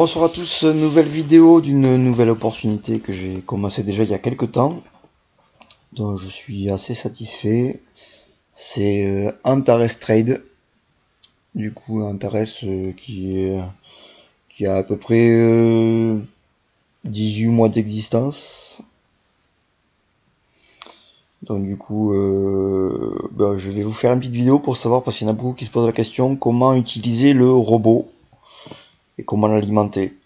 Bonsoir à tous, nouvelle vidéo d'une nouvelle opportunité que j'ai commencé déjà il y a quelques temps, dont je suis assez satisfait. C'est Antares Trade, du coup Antares qui a à peu près 18 mois d'existence. Donc du coup, je vais vous faire une petite vidéo pour savoir, parce qu'il y en a beaucoup qui se posent la question, comment utiliser le robot et comment l'alimenter.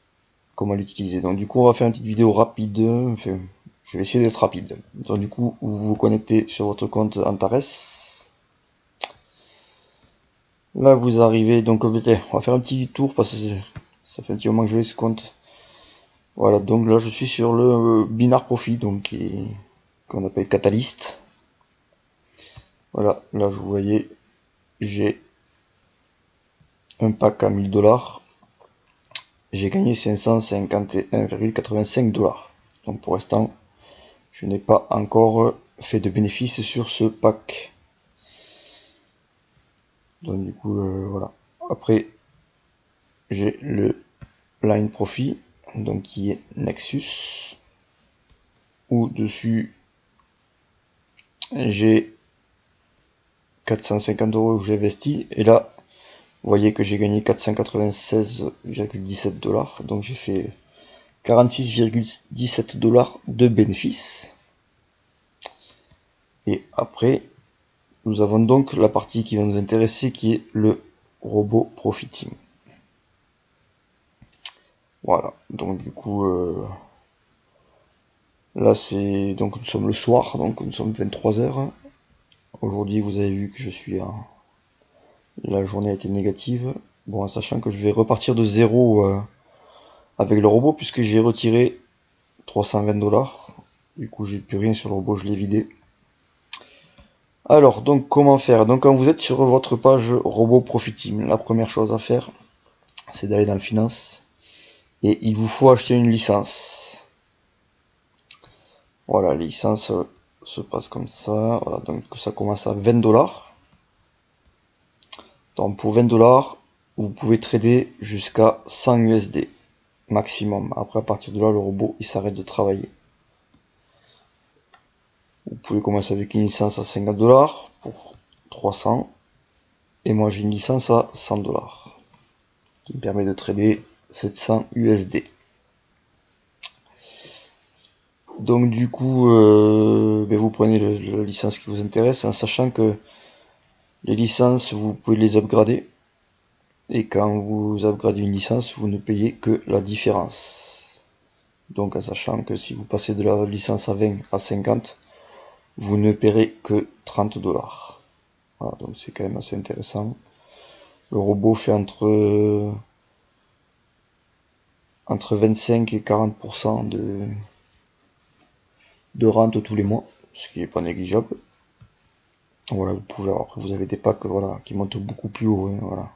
Comment l'utiliser. Donc du coup on va faire une petite vidéo rapide, enfin, je vais essayer d'être rapide. Donc du coup vous vous connectez sur votre compte Antares. Là vous arrivez, donc on va faire un petit tour parce que ça fait un petit moment que je l'ai ce compte. Voilà, donc là je suis sur le Binar Profit, donc qu'on appelle Catalyst. Voilà, là vous voyez, j'ai un pack à 1000 $. J'ai gagné 551,85 $. Donc pour l'instant, je n'ai pas encore fait de bénéfice sur ce pack. Donc du coup, voilà. Après, j'ai le line profit, donc qui est Nexus, où dessus j'ai 450 € que j'ai investi, et là, vous voyez que j'ai gagné 496,17 $, donc j'ai fait 46,17 $ de bénéfices. Et après, nous avons donc la partie qui va nous intéresser, qui est le robot profiting. Voilà, donc du coup, là c'est donc nous sommes le soir, donc nous sommes 23 h. Aujourd'hui vous avez vu que je suis la journée a été négative. Bon, en sachant que je vais repartir de zéro avec le robot, puisque j'ai retiré 320 $. Du coup j'ai plus rien sur le robot, je l'ai vidé. Alors donc comment faire? Donc quand vous êtes sur votre page robot Profit Team, la première chose à faire, c'est d'aller dans le finance. Et il vous faut acheter une licence. Voilà, la licence se passe comme ça. Voilà, donc ça commence à 20 $. Donc pour 20 $, vous pouvez trader jusqu'à 100 USD maximum. Après, à partir de là, le robot il s'arrête de travailler. Vous pouvez commencer avec une licence à 50 $ pour 300. Et moi j'ai une licence à 100 $ qui me permet de trader 700 USD. Donc du coup, vous prenez la licence qui vous intéresse, en sachant que les licences, vous pouvez les upgrader. Et quand vous upgradez une licence, vous ne payez que la différence. Donc en sachant que si vous passez de la licence à 20 à 50, vous ne paierez que 30 $. Voilà, donc c'est quand même assez intéressant. Le robot fait entre 25 et 40% de rente tous les mois, ce qui est pas négligeable. Voilà, vous pouvez, après vous avez des packs voilà, qui montent beaucoup plus haut. Hein, voilà.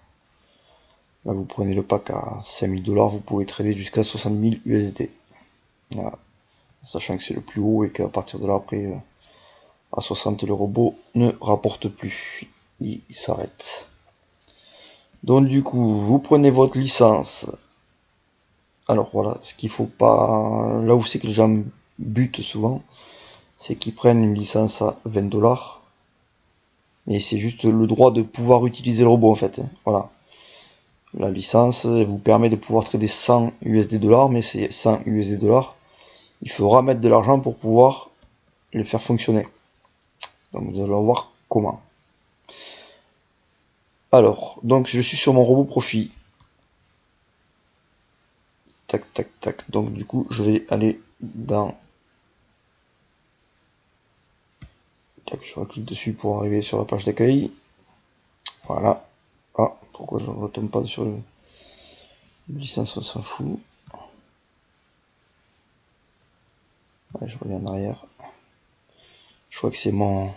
Là vous prenez le pack à 5000 $, vous pouvez trader jusqu'à 60 000 USD. Voilà. Sachant que c'est le plus haut et qu'à partir de là après à 60 le robot ne rapporte plus, il s'arrête. Donc du coup vous prenez votre licence. Alors voilà, ce qu'il faut pas, là où c'est que les gens butent souvent, c'est qu'ils prennent une licence à 20 $, mais c'est juste le droit de pouvoir utiliser le robot en fait. Voilà, la licence vous permet de pouvoir trader 100 USD $, mais c'est 100 USD $. Il faudra mettre de l'argent pour pouvoir le faire fonctionner. Donc nous allons voir comment. Alors, donc je suis sur mon robot profit. Tac, tac, tac. Donc du coup, je vais aller dans... Tac, je clique dessus pour arriver sur la page d'accueil. Voilà. Ah, pourquoi je ne retombe pas sur le licence, on s'en fout. Ouais, je reviens en arrière. Je crois que c'est mon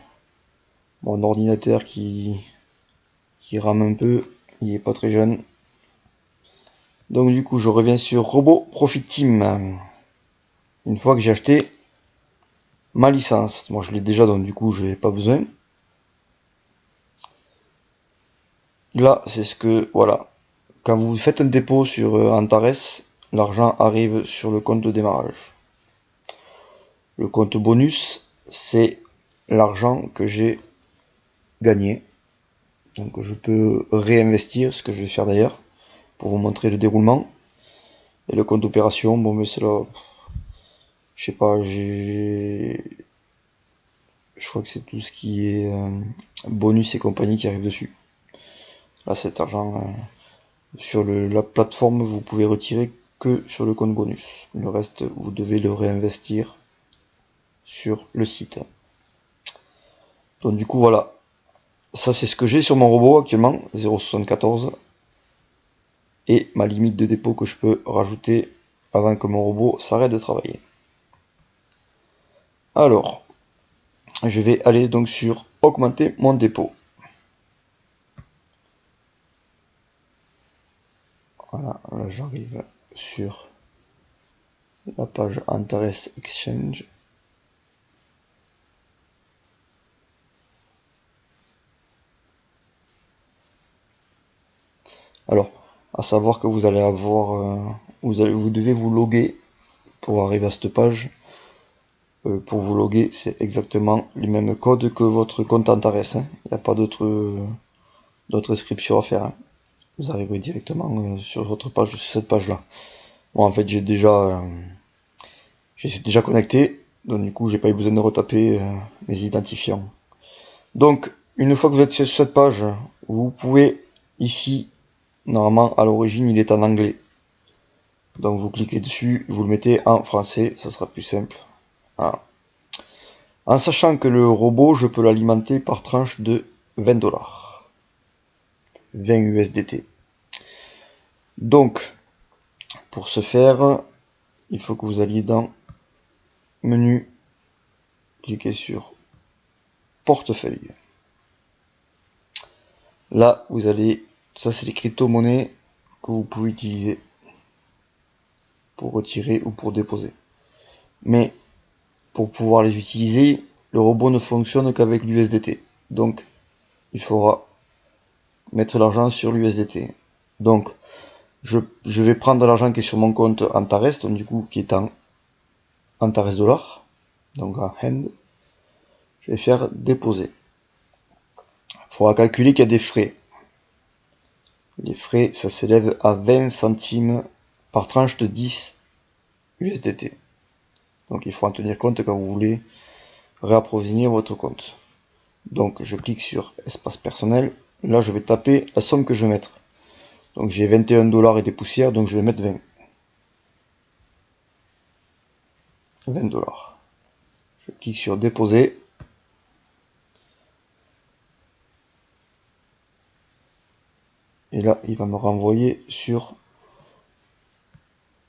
ordinateur qui rame un peu. Il est pas très jeune. Donc du coup, je reviens sur Robot Profit Team. Une fois que j'ai acheté ma licence. Moi, je l'ai déjà, donc du coup, je n'ai pas besoin. Là, c'est ce que... Voilà. Quand vous faites un dépôt sur Antares, l'argent arrive sur le compte de démarrage. Le compte bonus, c'est l'argent que j'ai gagné. Donc je peux réinvestir, ce que je vais faire d'ailleurs, pour vous montrer le déroulement. Et le compte d'opération, bon mais c'est là, je sais pas, je crois que c'est tout ce qui est bonus et compagnie qui arrive dessus. Là cet argent, sur la plateforme, vous pouvez retirer que sur le compte bonus. Le reste, vous devez le réinvestir sur le site. Donc du coup voilà, ça c'est ce que j'ai sur mon robot actuellement, 0,74. Et ma limite de dépôt que je peux rajouter avant que mon robot s'arrête de travailler. Alors, je vais aller donc sur augmenter mon dépôt. Voilà, là j'arrive sur la page Antares Exchange. Alors, à savoir que vous allez avoir, vous devez vous loguer pour arriver à cette page. Pour vous loguer, c'est exactement les mêmes codes que votre compte Antares. Il n'y a pas d'autre inscription à faire. Vous arriverez directement sur votre page, sur cette page-là. Bon, en fait, j'ai déjà connecté, donc du coup, j'ai pas eu besoin de retaper mes identifiants. Donc, une fois que vous êtes sur cette page, vous pouvez ici, normalement, à l'origine, il est en anglais. Donc, vous cliquez dessus, vous le mettez en français, ça sera plus simple. Voilà. En sachant que le robot, je peux l'alimenter par tranche de 20$. 20 USDT. Donc, pour ce faire, il faut que vous alliez dans menu, cliquez sur portefeuille. Là, vous allez, ça c'est les crypto-monnaies que vous pouvez utiliser pour retirer ou pour déposer. Mais pour pouvoir les utiliser, le robot ne fonctionne qu'avec l'USDT. Donc, il faudra mettre l'argent sur l'USDT. Donc, je vais prendre l'argent qui est sur mon compte Antares, donc du coup, qui est en Antares dollar, donc en hand. Je vais faire déposer. Il faudra calculer qu'il y a des frais. Les frais, ça s'élève à 20 centimes par tranche de 10 USDT. Donc il faut en tenir compte quand vous voulez réapprovisionner votre compte. Donc je clique sur espace personnel. Là je vais taper la somme que je vais mettre. Donc j'ai 21$ et des poussières, donc je vais mettre 20. 20$. Je clique sur déposer. Et là il va me renvoyer sur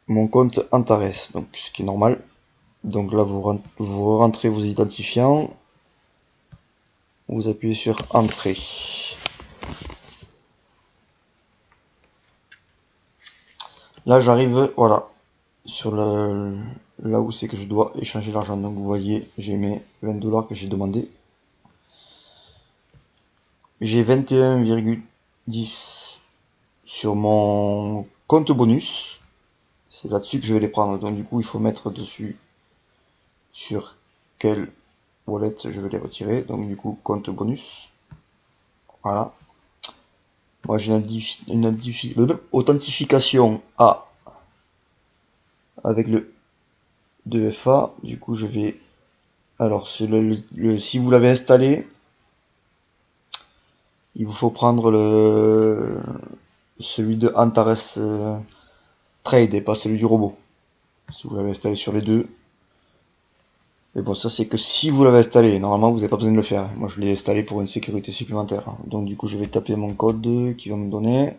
mon compte Antares. Donc ce qui est normal. Donc là vous rentrez vos identifiants. Vous appuyez sur entrée. Là j'arrive, voilà, sur là où c'est que je dois échanger l'argent. Donc vous voyez, j'ai mes 20$ que j'ai demandé. J'ai 21,10 sur mon compte bonus. C'est là-dessus que je vais les prendre. Donc du coup, il faut mettre dessus sur quelle wallet je vais les retirer. Donc du coup, compte bonus. Voilà. Moi j'ai une authentification A avec le 2FA. Du coup, je vais... Alors, si vous l'avez installé, il vous faut prendre celui de Antares Trade et pas celui du robot. Si vous l'avez installé sur les deux. Mais bon, ça c'est que si vous l'avez installé. Normalement, vous n'avez pas besoin de le faire. Moi, je l'ai installé pour une sécurité supplémentaire. Donc, du coup, je vais taper mon code qui va me donner.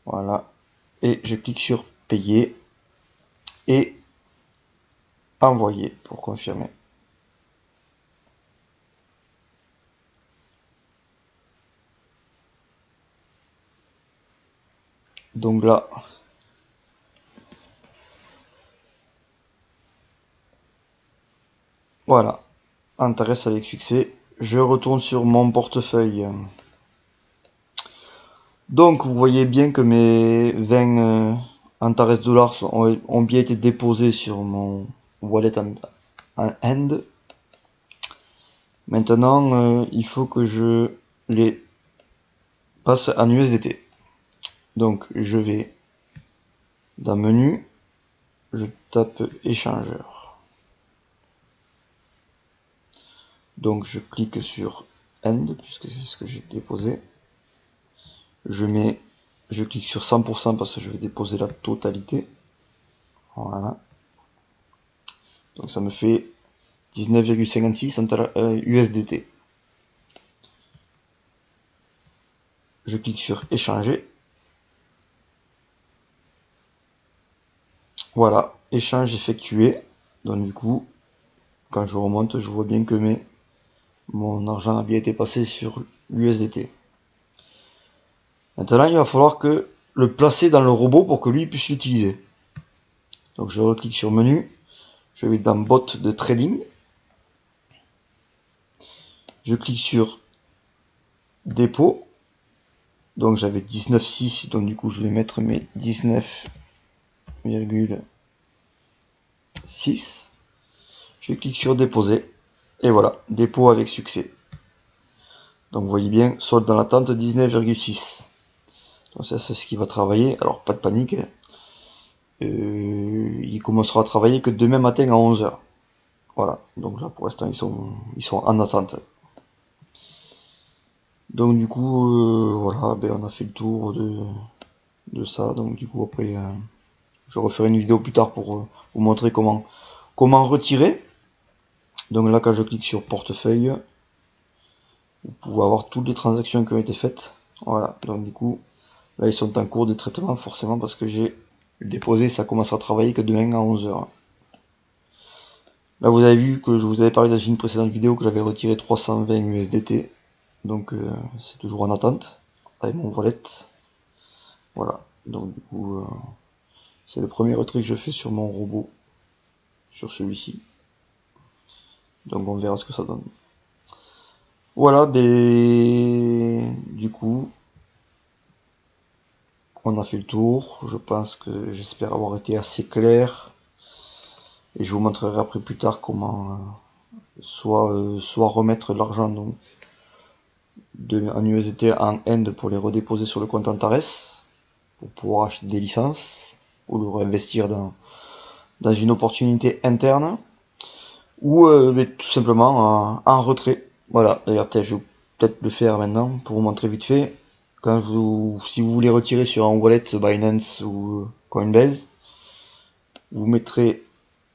Voilà. Et je clique sur payer et envoyer pour confirmer. Donc là, voilà. Antares avec succès. Je retourne sur mon portefeuille. Donc vous voyez bien que mes 20 Antares dollars ont bien été déposés sur mon wallet en end. Maintenant, il faut que je les passe en USDT. Donc je vais dans menu, je tape échangeur. Donc je clique sur end puisque c'est ce que j'ai déposé. Je clique sur 100% parce que je vais déposer la totalité. Voilà. Donc ça me fait 19,56 USDT. Je clique sur échanger. Voilà, échange effectué. Donc du coup, quand je remonte, je vois bien que mon argent a bien été passé sur l'USDT. Maintenant, il va falloir que le placer dans le robot pour que lui puisse l'utiliser. Donc je reclique sur menu, je vais dans bot de trading. Je clique sur dépôt. Donc j'avais 19,6, donc du coup je vais mettre mes 19,6. Je clique sur déposer. Et voilà, dépôt avec succès. Donc vous voyez bien, solde dans l'attente 19,6. Donc ça c'est ce qui va travailler. Alors pas de panique. Il commencera à travailler que demain matin à 11h. Voilà, donc là pour l'instant ils sont en attente. Donc du coup, voilà, ben, on a fait le tour de ça. Donc du coup après, je referai une vidéo plus tard pour vous montrer comment retirer. Donc là quand je clique sur portefeuille, vous pouvez avoir toutes les transactions qui ont été faites. Voilà, donc du coup, là ils sont en cours de traitement forcément parce que j'ai déposé, ça commencera à travailler que demain à 11h. Là vous avez vu que je vous avais parlé dans une précédente vidéo que j'avais retiré 320 USDT. Donc c'est toujours en attente avec mon wallet. Voilà, donc du coup c'est le premier retrait que je fais sur mon robot, sur celui-ci. Donc on verra ce que ça donne. Voilà, ben du coup on a fait le tour. Je pense que j'espère avoir été assez clair. Et je vous montrerai après plus tard comment soit remettre l'argent donc en USDT en End pour les redéposer sur le compte Antares pour pouvoir acheter des licences ou le réinvestir dans une opportunité interne ou tout simplement en retrait. Voilà, d'ailleurs je vais peut-être le faire maintenant pour vous montrer vite fait. Si vous voulez retirer sur un wallet Binance ou Coinbase, vous mettrez,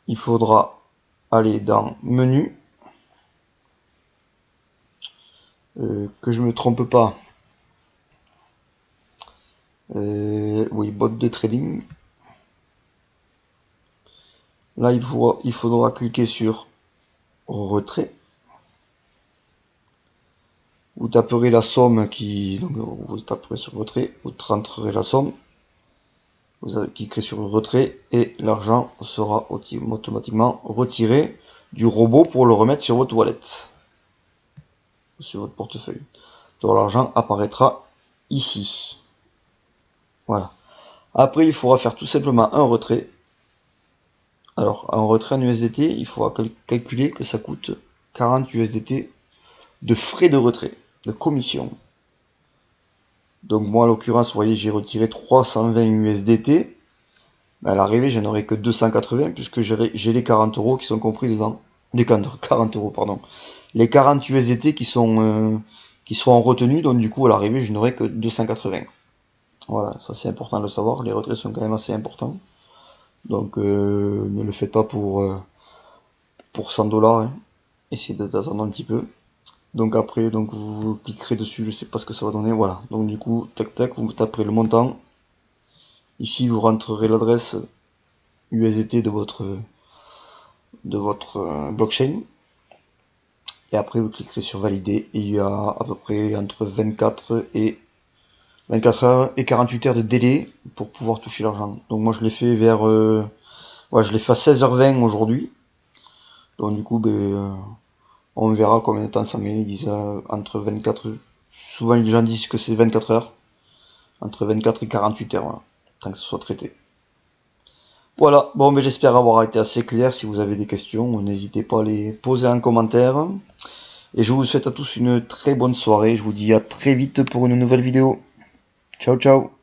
il faudra aller dans menu, que je me trompe pas, oui, bot de trading. Là il faudra cliquer sur retrait. Vous taperez la somme donc vous taperez sur retrait, vous rentrerez la somme, vous cliquerez sur retrait et l'argent sera automatiquement retiré du robot pour le remettre sur votre wallet, sur votre portefeuille. Donc l'argent apparaîtra ici. Voilà. Après il faudra faire tout simplement un retrait. Alors un retrait en USDT, il faudra calculer que ça coûte 40 USDT de frais de retrait, de commission. Donc moi, en l'occurrence, vous voyez, j'ai retiré 320 USDT. Mais à l'arrivée, j'en aurai que 280 puisque j'ai les 40 euros qui sont compris dedans. Les 40 euros, pardon. Les 40 USDT qui seront retenus. Donc du coup, à l'arrivée, je n'aurai que 280. Voilà, ça c'est important de le savoir. Les retraits sont quand même assez importants. Donc ne le faites pas pour 100 dollars. Hein. Essayez d'attendre un petit peu. Donc après, donc vous cliquerez dessus, je sais pas ce que ça va donner, voilà. Donc du coup, tac tac, vous taperez le montant. Ici, vous rentrerez l'adresse USDT de votre blockchain. Et après, vous cliquerez sur valider. Et il y a à peu près entre 24 heures et 48 heures de délai pour pouvoir toucher l'argent. Donc moi, je l'ai fait je l'ai fait à 16h20 aujourd'hui. Donc du coup, on verra combien de temps ça met. Ils disent entre 24, souvent les gens disent que c'est 24 heures. Entre 24 et 48 heures, voilà, tant que ce soit traité. Voilà, bon, mais j'espère avoir été assez clair. Si vous avez des questions, n'hésitez pas à les poser en commentaire. Et je vous souhaite à tous une très bonne soirée. Je vous dis à très vite pour une nouvelle vidéo. Ciao, ciao.